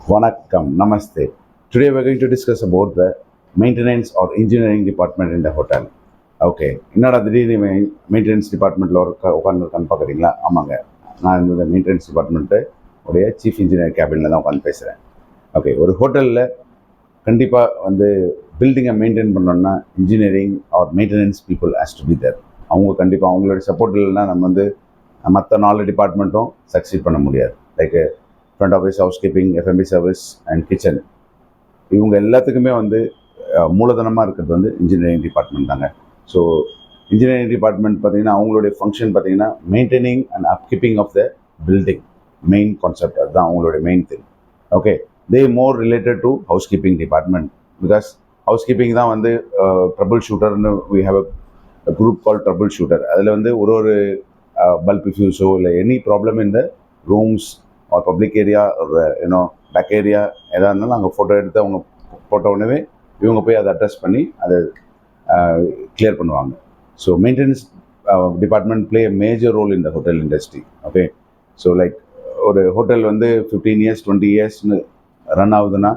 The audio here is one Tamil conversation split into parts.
Vanakkam, Namaste. Today we're going to discuss about the maintenance or engineering department in the hotel. Okay, என்னடா திடீர்னு மெயின்டெனன்ஸ் டிபார்ட்மெண்ட்டில் உட்காந்துருக்கான்னு பார்க்குறீங்களா? ஆமாங்க, நான் இந்த மெயின்டெனன்ஸ் டிபார்ட்மெண்ட்டு உடைய சீஃப் இன்ஜினியர் கேபினில் தான் உட்காந்து பேசுகிறேன். ஓகே, ஒரு ஹோட்டலில் கண்டிப்பாக வந்து பில்டிங்கை மெயின்டைன் பண்ணோன்னா engineering or maintenance people has to be there. அவங்க கண்டிப்பாக அவங்களோட சப்போர்ட் இல்லைன்னா நம்ம வந்து மற்ற 4 டிபார்ட்மெண்ட்டும் சக்சீட் பண்ண முடியாது. Like front office, house keeping, FMB service and kitchen, இவங்க எல்லாத்துக்குமே வந்து மூலதனமாக இருக்கிறது வந்து இன்ஜினியரிங் டிபார்ட்மெண்ட் தாங்க. ஸோ இன்ஜினியரிங் டிபார்ட்மெண்ட் பார்த்திங்கன்னா அவங்களுடைய ஃபங்க்ஷன் பார்த்திங்கன்னா maintaining and upkeeping of the building, main concept அதுதான் அவங்களுடைய main thing. Okay, they more related to house keeping department, because house keeping தான் வந்து ட்ரபிள் ஷூட்டர்னு we have a group call trouble shooter. அதில் வந்து ஒரு பல்ப் ஃபியூஸோ இல்லை எனி ப்ராப்ளம் இந்த ரூம்ஸ் ஆர் பப்ளிக் ஏரியா ஒரு பேக் ஏரியா எதாக இருந்தாலும் அங்கே ஃபோட்டோ எடுத்து அவங்க போட்ட உடனே இவங்க போய் அதை அட்ரஸ் பண்ணி அதை கிளியர் பண்ணுவாங்க. So maintenance department play a major role in the hotel industry. Okay, so like ஒரு ஹோட்டல் வந்து 15 years 20 yearsனு ரன் ஆகுதுன்னா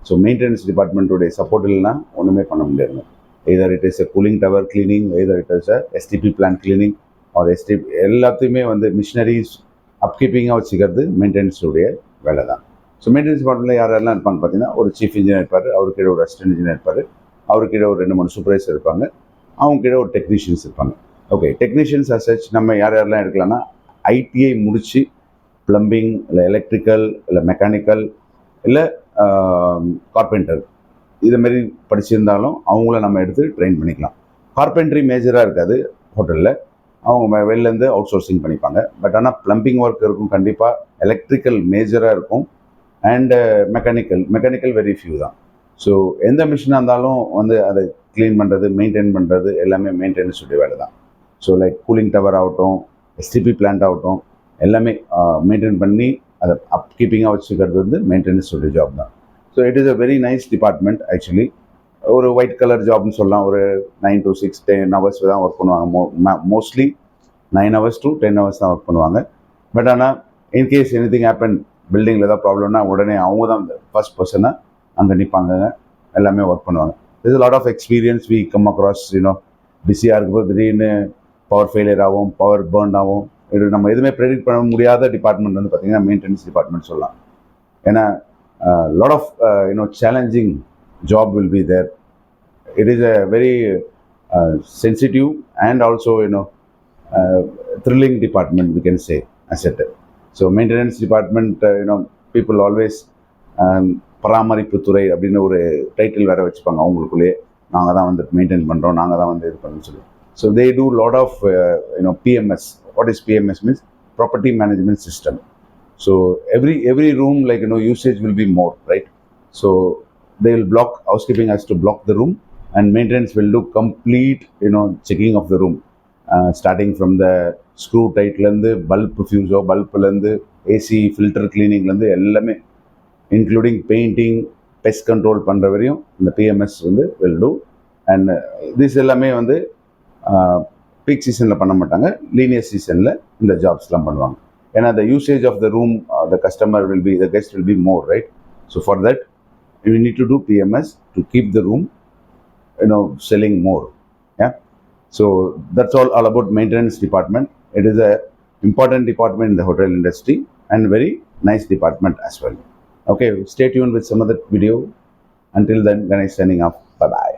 ஸோ மெயின்டெனன்ஸ் டிபார்ட்மெண்ட்டுடைய சப்போர்ட் இல்லைன்னா ஒன்றுமே பண்ண முடியாதுங்க. Either it is a cooling tower cleaning, either it is a STP plan cleaning or STP, எல்லாத்தையுமே வந்து மிஷினரிஸ் அப்கீப்பிங்காக வச்சுக்கிறது மெயின்டெனன்ஸுடைய வேலை தான். ஸோ மெயின்டெனன்ஸ் டிபார்ட்மெண்ட்டில் யாரெல்லாம் இருப்பாங்க பார்த்தீங்கன்னா, ஒரு சீஃப் இன்ஜினியர் இருப்பார், அவருக்கு கீழே ஒரு அசிஸ்டன்ட் இன்ஜினியர் இருப்பார், அவருக்கு கீழே ஒரு 2-3 சூப்பர்வைசர் இருப்பாங்க, அவங்க கீழே ஒரு டெக்னீஷியன்ஸ் இருப்பாங்க. ஓகே, டெக்னீஷியன்ஸ் அசச் நம்ம யாரெல்லாம் எடுக்கலாம்னா ஐடிஐ முடித்து ப்ளம்பிங் இல்லை எலக்ட்ரிக்கல் இல்லை மெக்கானிக்கல் இல்லை கார்பெண்டர் இதுமாரி படிச்சிருந்தாலும் அவங்கள நம்ம எடுத்து ட்ரெயின் பண்ணிக்கலாம். கார்பெண்ட்ரி மேஜராக இருக்காது ஹோட்டலில், அவங்க வெளிலேருந்து அவுட் சோர்சிங் பண்ணிப்பாங்க. பட் ஆனால் ப்ளம்பிங் ஒர்க் இருக்கும், கண்டிப்பாக எலக்ட்ரிக்கல் மேஜராக இருக்கும், அண்டு மெக்கானிக்கல் வெரி ஃபியூ தான். ஸோ எந்த மிஷினாக இருந்தாலும் வந்து அதை க்ளீன் பண்ணுறது, மெயின்டைன் பண்ணுறது எல்லாமே மெயின்டெனன்ஸுடைய வேலை தான். ஸோ லைக் கூலிங் டவர் ஆகட்டும், எஸ்டிபி பிளான்ட் ஆகட்டும், எல்லாமே மெயின்டைன் பண்ணி அதை அப்கீப்பிங்காக வச்சுக்கிறது வந்து மெயின்டெனன்ஸுடைய ஜாப் தான். So it is a very nice department actually. ஒரு ஒயிட் கலர் ஜாப்னு சொல்லலாம். ஒரு 9 to 6 10 hours தான் ஒர்க் பண்ணுவாங்க. மோஸ்ட்லி 9 hours to 10 hours தான் ஒர்க் பண்ணுவாங்க. பட் ஆனால் இன்கேஸ் எனி திங் ஹேப்பன், பில்டிங்கில் ஏதாவது ப்ராப்ளம்னா உடனே அவங்க தான் ஃபர்ஸ்ட் பர்சனாக அங்கே நிற்பாங்க, எல்லாமே ஒர்க் பண்ணுவாங்க. This is lot of experience we come across. பிஸியாக இருக்கும்போது திடீர்னு பவர் ஃபெயிலியர் ஆகும், பவர் பர்ன் ஆகும். இது நம்ம எதுவுமே ப்ரெடிக்ட் பண்ண முடியாத டிபார்ட்மெண்ட் வந்து பார்த்திங்கன்னா மெயின்டெனன்ஸ் டிபார்ட்மெண்ட் சொல்லலாம். ஏன்னா lot of challenging job will be there. It is a very sensitive and also thrilling department, we can say, asset. So maintenance department, people always பராமரிப்புத்துறை அப்படின்னு ஒரு டைட்டில் வேறு வச்சுப்பாங்க அவங்களுக்குள்ளேயே. நாங்கள் தான் வந்து மெயின்டைன் பண்ணுறோம், நாங்கள் தான் வந்து இது பண்ணணும்னு சொல்லி. So they do lot of PMS. What is PMS means property management system. So every room, like usage will be more, right? So they will block, housekeeping has to block the room and maintenance will do complete checking of the room, starting from the screw tightலேருந்து பல்ப் ஃபியூஸோ பல்ப்லேருந்து ஏசி ஃபில்டர் கிளீனிங்லேருந்து எல்லாமே, இன்க்ளூடிங் பெயிண்டிங், பெஸ்ட் கண்ட்ரோல் பண்ணுற வரையும் இந்த PMS வந்து will do. அண்ட் திஸ் எல்லாமே வந்து பீக் சீசனில் பண்ண மாட்டாங்க, லீனியர் சீசனில் இந்த ஜாப்ஸ்லாம் பண்ணுவாங்க. ஏன்னா the usage of the room, the guest will be more, right? So for that you need to do PMS to keep the room selling more. Yeah, so that's all about maintenance department. It is a important department in the hotel industry and very nice department as well. Okay, stay tuned with some other video. Until then, Ganesh signing off. Bye bye.